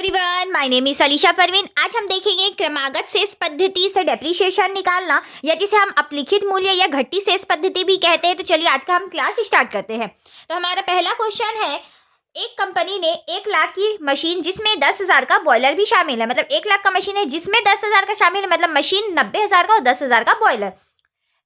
Everyone, my name is Alisha Parveen. आज हम देखेंगे क्रमागत शेष पद्धति से डेप्रिसिएशन निकालना, या जिसे हम अपलिखित मूल्य या घटी शेष पद्धति भी कहते हैं। तो चलिए आज का हम क्लास स्टार्ट करते हैं। तो हमारा पहला क्वेश्चन है, एक कंपनी ने 1 लाख की मशीन जिसमें 10,000 का बॉयलर भी शामिल है, मतलब 1 लाख का मशीन है जिसमें 10,000 का शामिल है, मतलब मशीन 90,000 का और 10,000 का बॉयलर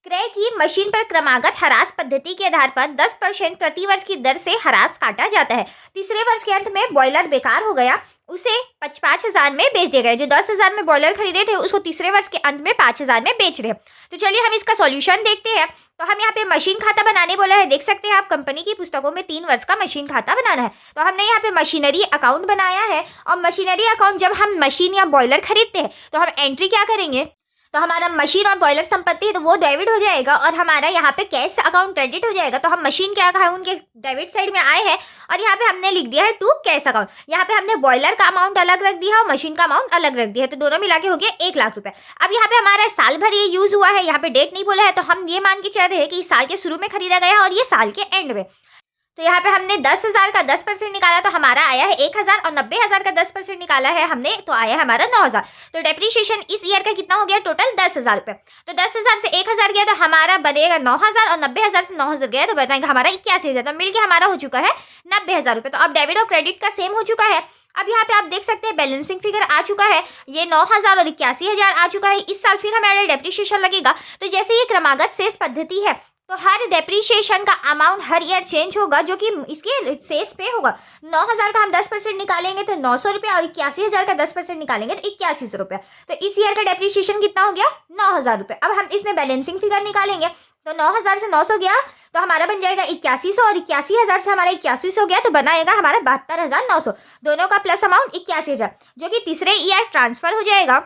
क्रय की। मशीन पर क्रमागत ह्रास पद्धति के आधार पर 10% प्रति वर्ष की दर से ह्रास काटा जाता है। तीसरे वर्ष के अंत में बॉयलर बेकार हो गया, उसे 5,000 में बेच दिया गया। जो 10,000 में बॉयलर खरीदे थे उसको तीसरे वर्ष के अंत में 5,000 में बेच रहे हैं। तो चलिए हम इसका सॉल्यूशन देखते हैं। तो हम यहाँ पे मशीन खाता बनाने बोला है, देख सकते हैं आप कंपनी की पुस्तकों में 3 वर्ष का मशीन खाता बनाना है। तो हमने यहाँ पे मशीनरी अकाउंट बनाया है, और मशीनरी अकाउंट जब हम मशीन या बॉयलर खरीदते हैं तो हम एंट्री क्या करेंगे, तो हमारा मशीन और बॉयलर संपत्ति है तो वो डेबिट हो जाएगा, और हमारा यहाँ पे कैश अकाउंट क्रेडिट हो जाएगा। तो हम मशीन के अकाउंट के डेबिट साइड में आए हैं, और यहाँ पे हमने लिख दिया है टू कैश अकाउंट। यहाँ पे हमने बॉयलर का अमाउंट अलग रख दिया और मशीन का अमाउंट अलग रख दिया है, तो दोनों मिला के हो गया 1 लाख रुपए। अब यहाँ पे हमारा साल भर ये यूज हुआ है, यहाँ पे डेट नहीं बोला है, तो हम ये मान के चल रहे हैं कि इस साल के शुरू में खरीदा गया और ये साल के एंड में। तो यहाँ पे हमने 10,000 का 10% निकाला तो हमारा आया है 1,000, और 90,000 का 10% निकाला है हमने तो आया है हमारा 9,000। तो डेप्रिसिएशन इस ईयर का कितना हो गया, टोटल 10,000 रुपये। तो 10,000 से 1,000 गया तो हमारा बनेगा 9,000, और 90,000 से 9,000 गया तो बनेगा हमारा 81,000। तो मिलकर हमारा हो चुका है 90,000 रुपये। तो अब डेबिट और क्रेडिट का सेम हो चुका है। अब यहाँ पे आप देख सकते हैं बैलेंसिंग फिगर आ चुका है, ये 9,000 और 81,000 आ चुका है। इस साल फिर हमारा डेप्रिसिएशन लगेगा। तो जैसे ये क्रमागत शेष पद्धति है तो हर डेप्रिसिएशन का अमाउंट हर ईयर चेंज होगा, जो कि इसके शेष पे होगा। 9,000 का हम 10% निकालेंगे तो 900 रुपये, और 81,000 का 10% निकालेंगे तो 8100 रुपये। तो इस ईयर का डेप्रिसिएशन कितना हो गया, 9,000 रुपये। अब हम इसमें बैलेंसिंग फिगर निकालेंगे तो 9,000 से 900 गया तो हमारा बन जाएगा 8100, और 81,000 से हमारा 8100 गया तो बनाएगा हमारा 72,900। दोनों का प्लस अमाउंट 81,000, जो कि तीसरे ईयर ट्रांसफर हो जाएगा।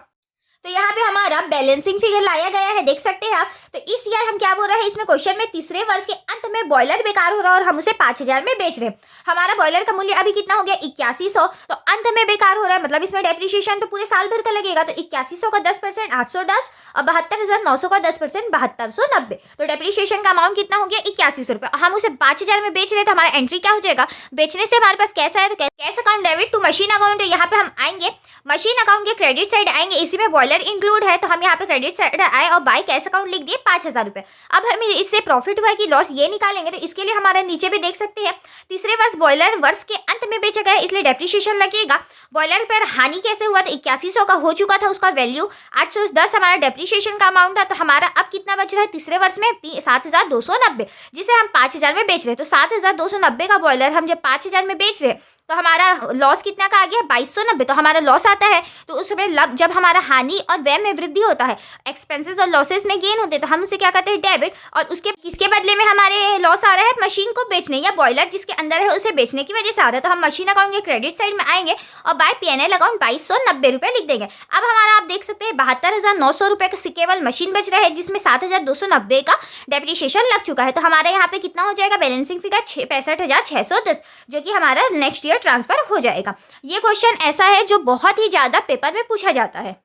तो यहाँ पे हमारा बैलेंसिंग फिगर लाया गया है, देख सकते हैं आप। तो इस ईयर हम क्या बोल रहे हैं, इसमें क्वेश्चन में तीसरे वर्ष के अंत में बॉयलर बेकार हो रहा है और हम उसे 5,000 में बेच रहे हैं। हमारा बॉयलर का मूल्य अभी कितना हो गया, 8100। तो अंत में बेकार हो रहा है, मतलब इसमें डेप्रिसिएशन तो पूरे साल भर का लगेगा। तो 8100 का 10% 810, और 72,900 का 10% 7290। तो डेप्रिसिएशन का अमाउंट कितना हो गया, 8100 रुपये। हम उसे 5,000 में बेच रहे हैं तो हमारा एंट्री क्या हो जाएगा, बेचने से हमारे पास कैसा है तो cash account debit to machine account है। यहाँ पे हम आएंगे मशीन अकाउंट के क्रेडिट साइड आएंगे, इसी में बॉयलर इंक्लूड है तो हम यहाँ पे क्रेडिट साइड आए और बाय कैश अकाउंट लिख दिए 5,000 रुपये। अब हमें इससे प्रॉफिट हुआ कि लॉस ये निकालेंगे, तो इसके लिए हमारे नीचे भी देख सकते हैं तीसरे वर्ष बॉयलर वर्ष के अंत में बेचा गया, इसलिए डेप्रिसिएशन लगेगा। बॉयलर पर हानि कैसे हुआ, तो 8100 का हो चुका था, उसका वैल्यू 810 हमारा डेप्रिसिएशन का अमाउंट था। तो हमारा अब कितना बच रहा है तीसरे वर्ष में, 7,290, जिसे हम 5,000 में बेच रहे हैं। तो 7,290 का बॉयलर हम जब 5,000 में बेच रहे हैं तो हमारा लॉस कितना का आ गया, 2,290। तो हमारा लॉस आता है तो उसमें जब हमारा हानि और व्यय में वृद्धि होता है, एक्सपेंसेस और लॉसेस में गेन होते हैं, तो हम उसे क्या करते हैं, डेबिट। और उसके किसके बदले में हमारे लॉस आ रहा है, मशीन को बेचने या बॉयलर जिसके अंदर है उसे बेचने की वजह से आ रहा है। तो हम मशीन अकाउंट के क्रेडिट साइड में आएंगे और बाय P&L अकाउंट 2,290 रुपये लिख देंगे। अब हमारा आप देख सकते हैं 72,900 रुपये का केवल मशीन बच रहा है, जिसमें 7,290 का डेप्रिसिएशन लग चुका है। तो हमारे यहाँ पे कितना हो जाएगा, बैलेंसिंग फिगर 65,610, जो कि हमारा नेक्स्ट ईयर ट्रांसफर हो जाएगा। ये क्वेश्चन ऐसा है जो बहुत ही ज़्यादा पेपर में पूछा जाता है।